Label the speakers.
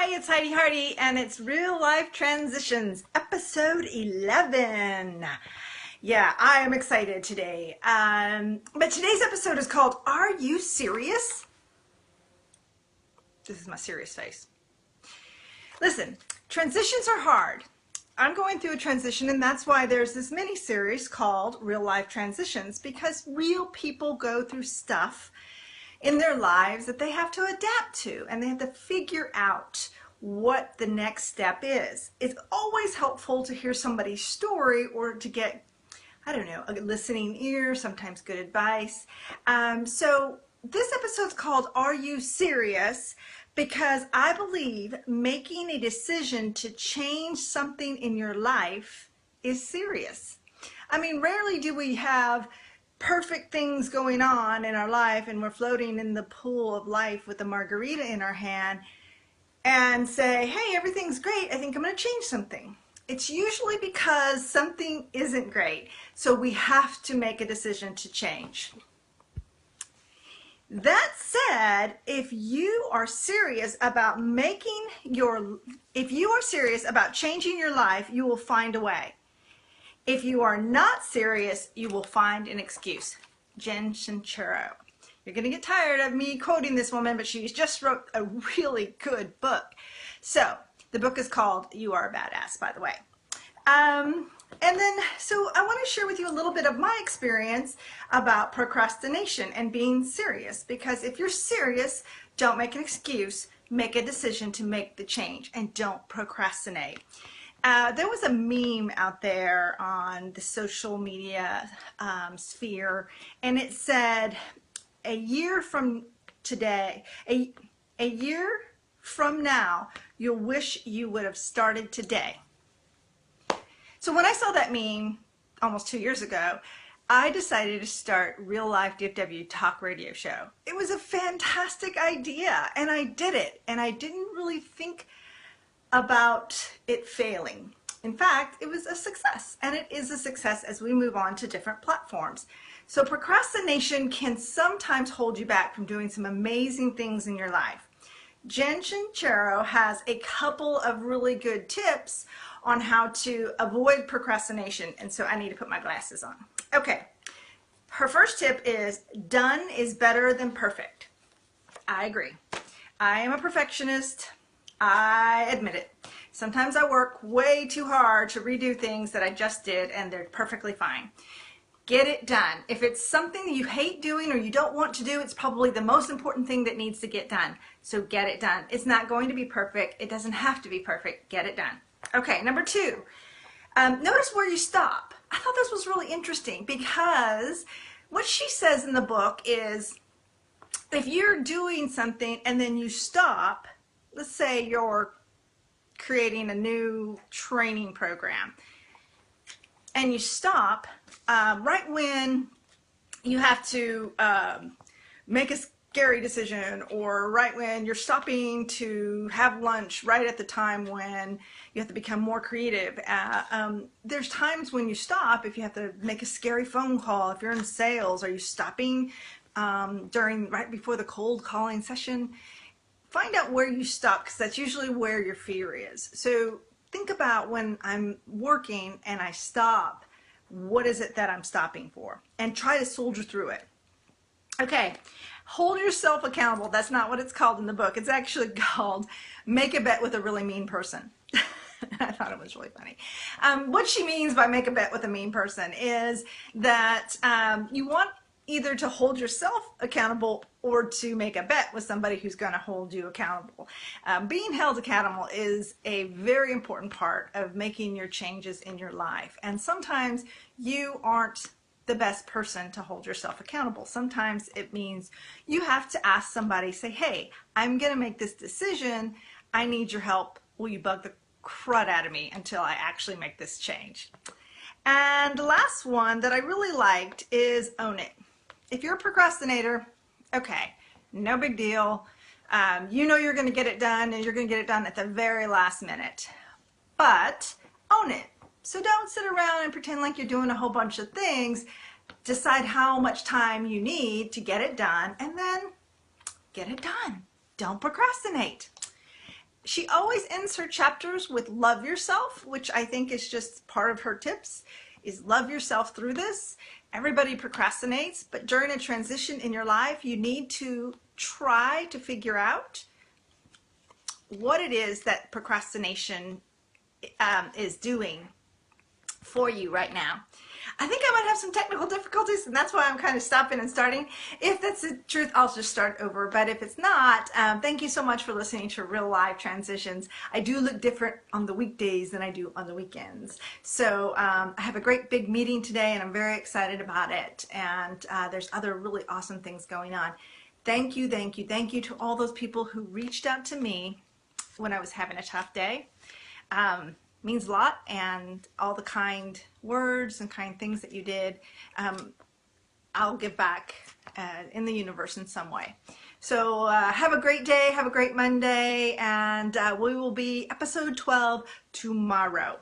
Speaker 1: Hi, it's Heidi Hardy, and it's Real Life Transitions, episode 11. Yeah, I am excited today. But today's episode is called, Are You Serious? This is my serious face. Listen, transitions are hard. I'm going through a transition, and that's why there's this mini-series called Real Life Transitions, because real people go through stuff in their lives that they have to adapt to, and they have to figure out what the next step is. It's always helpful to hear somebody's story or to get, I don't know, a listening ear, sometimes good advice. So this episode's called Are You Serious? Because I believe making a decision to change something in your life is serious. I mean, rarely do we have perfect things going on in our life and we're floating in the pool of life with a margarita in our hand and say, hey, everything's great, I think I'm going to change something. It's usually because something isn't great, so we have to make a decision to change. That said, if you are serious about changing your life, you will find a way. If you are not serious, you will find an excuse. Jen Sincero. You're going to get tired of me quoting this woman, but she just wrote a really good book. So the book is called You Are a Badass, by the way. So I want to share with you a little bit of my experience about procrastination and being serious. Because if you're serious, don't make an excuse. Make a decision to make the change and don't procrastinate. There was a meme out there on the social media sphere, and it said, a year from today, a year from now, you'll wish you would have started today. So when I saw that meme almost 2 years ago, I decided to start Real Life DFW Talk Radio Show. It was a fantastic idea, and I did it, and I didn't really think about it failing. In fact, it was a success, and it is a success as we move on to different platforms. So procrastination can sometimes hold you back from doing some amazing things in your life. Jen Sincero has a couple of really good tips on how to avoid procrastination, and so I need to put my glasses on. Okay, her first tip is done is better than perfect. I agree. I am a perfectionist. I admit it. Sometimes I work way too hard to redo things that I just did, and they're perfectly fine. Get it done. If it's something that you hate doing or you don't want to do, it's probably the most important thing that needs to get done. So get it done. It's not going to be perfect. It doesn't have to be perfect. Get it done. Okay, number 2. Notice where you stop. I thought this was really interesting because what she says in the book is if you're doing something and then you stop, let's say you're creating a new training program and you stop right when you have to make a scary decision, or right when you're stopping to have lunch, right at the time when you have to become more creative. There's times when you stop if you have to make a scary phone call. If you're in sales, are you stopping right before the cold calling session? Find out where you stop, because that's usually where your fear is. So think about when I'm working and I stop, what is it that I'm stopping for? And try to soldier through it. Okay, hold yourself accountable. That's not what it's called in the book. It's actually called Make a Bet with a Really Mean Person. I thought it was really funny. What she means by make a bet with a mean person is that you want either to hold yourself accountable or to make a bet with somebody who's going to hold you accountable. Being held accountable is a very important part of making your changes in your life. And sometimes you aren't the best person to hold yourself accountable. Sometimes it means you have to ask somebody, say, hey, I'm going to make this decision. I need your help. Will you bug the crud out of me until I actually make this change? And the last one that I really liked is own it. If you're a procrastinator, okay, no big deal. You know you're going to get it done, and you're going to get it done at the very last minute. But own it. So don't sit around and pretend like you're doing a whole bunch of things. Decide how much time you need to get it done, and then get it done. Don't procrastinate. she always ends her chapters with love yourself, which I think is just part of her tips, is love yourself through this. Everybody procrastinates, but during a transition in your life, you need to try to figure out what it is that procrastination is doing for you right now. I think I might have some technical difficulties, and that's why I'm kind of stopping and starting. If that's the truth, I'll just start over. But if it's not, thank you so much for listening to Real Life Transitions. I do look different on the weekdays than I do on the weekends. So I have a great big meeting today, and I'm very excited about it. And there's other really awesome things going on. Thank you, thank you, thank you to all those people who reached out to me when I was having a tough day. Means a lot, and all the kind words and kind things that you did, I'll give back in the universe in some way. So have a great day, have a great Monday, and we will be episode 12 tomorrow.